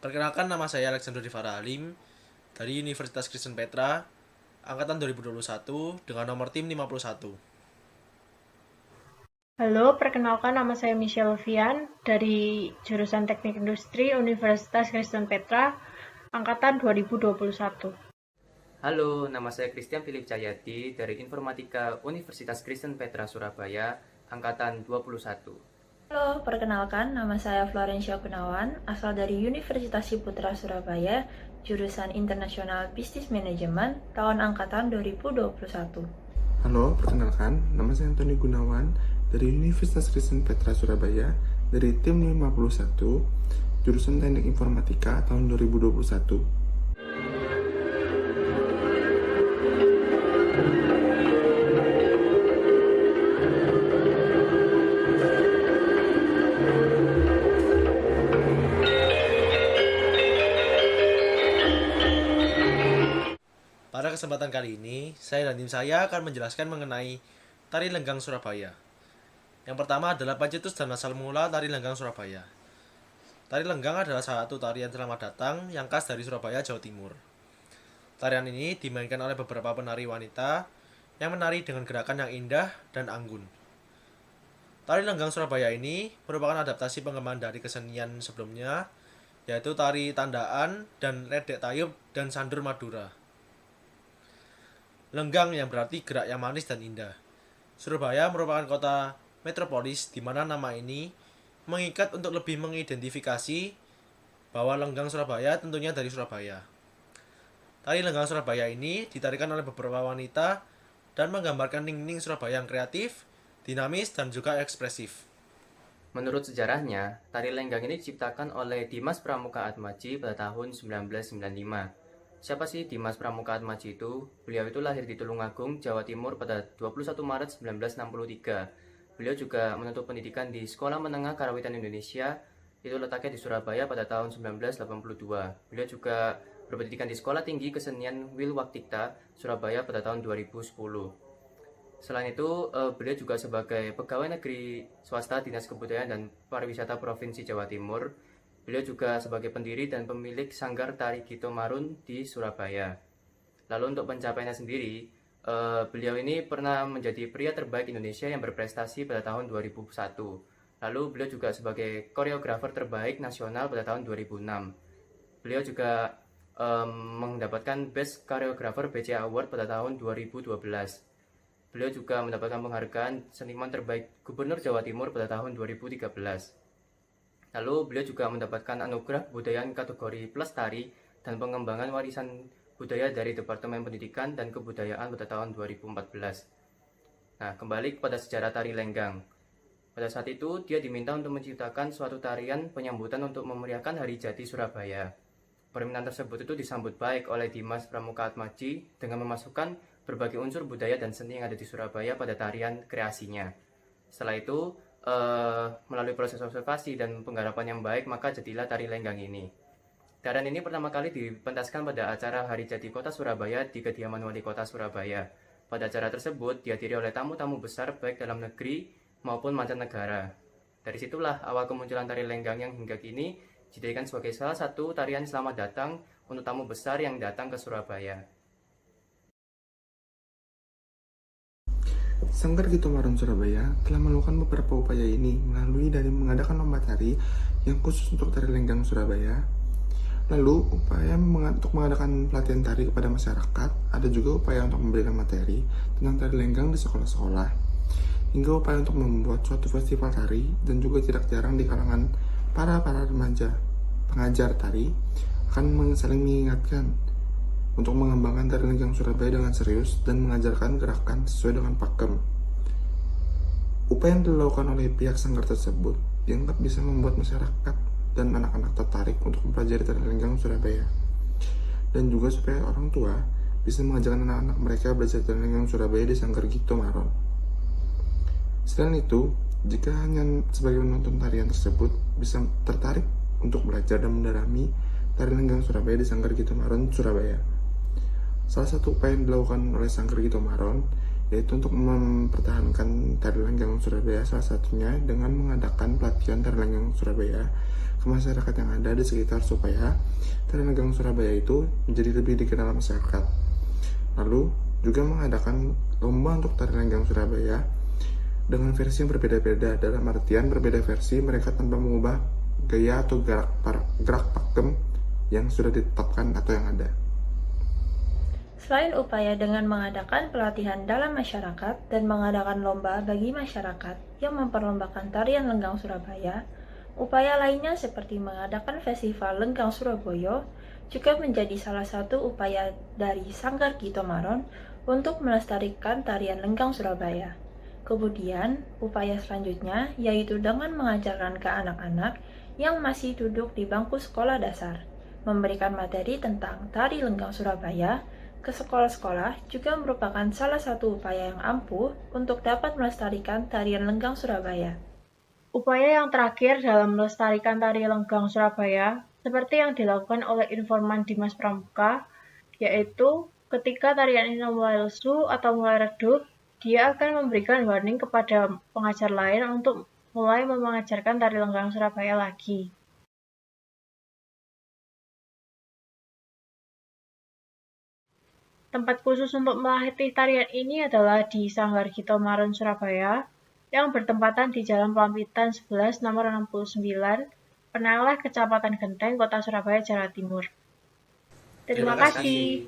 Perkenalkan, nama saya Alexander Rifara Halim dari Universitas Kristen Petra, angkatan 2021 dengan nomor tim 51. Halo, perkenalkan nama saya Michelle Vian dari jurusan Teknik Industri Universitas Kristen Petra, angkatan 2021. Halo, nama saya Christian Philip Cahyadi dari Informatika Universitas Kristen Petra Surabaya, angkatan 21. Halo, perkenalkan nama saya Florencia Gunawan, asal dari Universitas Ciputra Surabaya, jurusan International Business Management, tahun angkatan 2021. Halo, perkenalkan, nama saya Antoni Gunawan dari Universitas Kristen Petra Surabaya dari tim 51, jurusan Teknik Informatika tahun 2021. Pada kesempatan kali ini, saya dan tim saya akan menjelaskan mengenai Tari Lenggang Surabaya. Yang pertama adalah pencetus dan asal mula Tari Lenggang Surabaya. Tari Lenggang adalah satu tarian selamat datang yang khas dari Surabaya, Jawa Timur. Tarian ini dimainkan oleh beberapa penari wanita yang menari dengan gerakan yang indah dan anggun. Tari Lenggang Surabaya ini merupakan adaptasi pengembangan dari kesenian sebelumnya, yaitu tari tandaan dan redek tayub dan sandur Madura. Lenggang yang berarti gerak yang manis dan indah. Surabaya merupakan kota metropolis di mana nama ini mengikat untuk lebih mengidentifikasi bahwa Lenggang Surabaya tentunya dari Surabaya. Tari Lenggang Surabaya ini ditarikan oleh beberapa wanita dan menggambarkan ning-ning Surabaya yang kreatif, dinamis, dan juga ekspresif. Menurut sejarahnya, tari lenggang ini diciptakan oleh Dimas Pramuka Atmaji pada tahun 1995. Siapa sih Dimas Pramuka Atmaji itu? Beliau itu lahir di Tulungagung, Jawa Timur pada 21 Maret 1963. Beliau juga menempuh pendidikan di Sekolah Menengah Karawitan Indonesia, itu letaknya di Surabaya pada tahun 1982. Beliau juga berpendidikan di Sekolah Tinggi Kesenian Wilwaktikta, Surabaya pada tahun 2010. Selain itu, beliau juga sebagai pegawai negeri swasta Dinas Kebudayaan dan Pariwisata Provinsi Jawa Timur. Beliau juga sebagai pendiri dan pemilik Sanggar Tari Gito Marun di Surabaya. Lalu untuk pencapaiannya sendiri, beliau ini pernah menjadi pria terbaik Indonesia yang berprestasi pada tahun 2001. Lalu beliau juga sebagai koreografer terbaik nasional pada tahun 2006. Beliau juga mendapatkan Best Choreographer BCA Award pada tahun 2012. Beliau juga mendapatkan penghargaan seniman terbaik Gubernur Jawa Timur pada tahun 2013. Lalu beliau juga mendapatkan anugerah kebudayaan kategori Pelestari dan pengembangan warisan budaya dari Departemen Pendidikan dan Kebudayaan pada tahun 2014. Nah, kembali kepada sejarah tari lenggang. Pada saat itu, dia diminta untuk menciptakan suatu tarian penyambutan untuk memeriahkan Hari Jadi Surabaya. Permintaan tersebut itu disambut baik oleh Dimas Pramuka Atmaji dengan memasukkan berbagai unsur budaya dan seni yang ada di Surabaya pada tarian kreasinya. Setelah itu, melalui proses observasi dan penggarapan yang baik, maka jadilah tari lenggang ini. Tarian ini pertama kali dipentaskan pada acara Hari Jadi Kota Surabaya di kediaman Wali Kota Surabaya. Pada acara tersebut dihadiri oleh tamu-tamu besar baik dalam negeri maupun mancanegara. Dari situlah awal kemunculan tari lenggang yang hingga kini dijadikan sebagai salah satu tarian selamat datang untuk tamu besar yang datang ke Surabaya. Sanggar Gito Marun Surabaya telah melakukan beberapa upaya ini melalui dari mengadakan lomba tari yang khusus untuk tari lenggang Surabaya. Lalu upaya untuk mengadakan pelatihan tari kepada masyarakat, ada juga upaya untuk memberikan materi tentang tari lenggang di sekolah-sekolah, hingga upaya untuk membuat suatu festival tari, dan juga tidak jarang di kalangan para remaja pengajar tari akan saling mengingatkan untuk mengembangkan tari lenggang Surabaya dengan serius dan mengajarkan gerakan sesuai dengan pakem. Upaya yang dilakukan oleh pihak sanggar tersebut dianggap bisa membuat masyarakat dan anak-anak tertarik untuk mempelajari tari lenggang Surabaya, dan juga supaya orang tua bisa mengajarkan anak-anak mereka belajar tari lenggang Surabaya di Sanggar Gito Marun. Selain itu, jika hanya sebagai penonton tarian tersebut bisa tertarik untuk belajar dan mendalami tari lenggang Surabaya di Sanggar Gito Marun Surabaya. Salah satu upaya yang dilakukan oleh Sanggar Gito Marun yaitu untuk mempertahankan Tari Lenggang Surabaya, salah satunya dengan mengadakan pelatihan Tari Lenggang Surabaya ke masyarakat yang ada di sekitar supaya Tari Lenggang Surabaya itu menjadi lebih dikenal masyarakat. Lalu juga mengadakan lomba untuk Tari Lenggang Surabaya dengan versi yang berbeda-beda, dalam artian berbeda versi mereka tanpa mengubah gaya atau gerak pakem yang sudah ditetapkan atau yang ada. Selain upaya dengan mengadakan pelatihan dalam masyarakat dan mengadakan lomba bagi masyarakat yang memperlombakan tarian Lenggang Surabaya, upaya lainnya seperti mengadakan Festival Lenggang Surabaya juga menjadi salah satu upaya dari Sanggar Gito Maron untuk melestarikan tarian Lenggang Surabaya. Kemudian, upaya selanjutnya yaitu dengan mengajarkan ke anak-anak yang masih duduk di bangku sekolah dasar, memberikan materi tentang tari Lenggang Surabaya ke sekolah-sekolah juga merupakan salah satu upaya yang ampuh untuk dapat melestarikan tarian Lenggang Surabaya. Upaya yang terakhir dalam melestarikan tari Lenggang Surabaya, seperti yang dilakukan oleh informan Dimas Pramuka, yaitu ketika tarian ini mulai lesu atau mulai redup, dia akan memberikan warning kepada pengajar lain untuk mulai mengajarkan tari Lenggang Surabaya lagi. Tempat khusus untuk melatih tarian ini adalah di Sanggar Gito Maron Surabaya, yang bertempatan di Jalan Pelampitan 11 nomor 69, Peneleh, Kecamatan Genteng, Kota Surabaya, Jawa Timur. Terima kasih.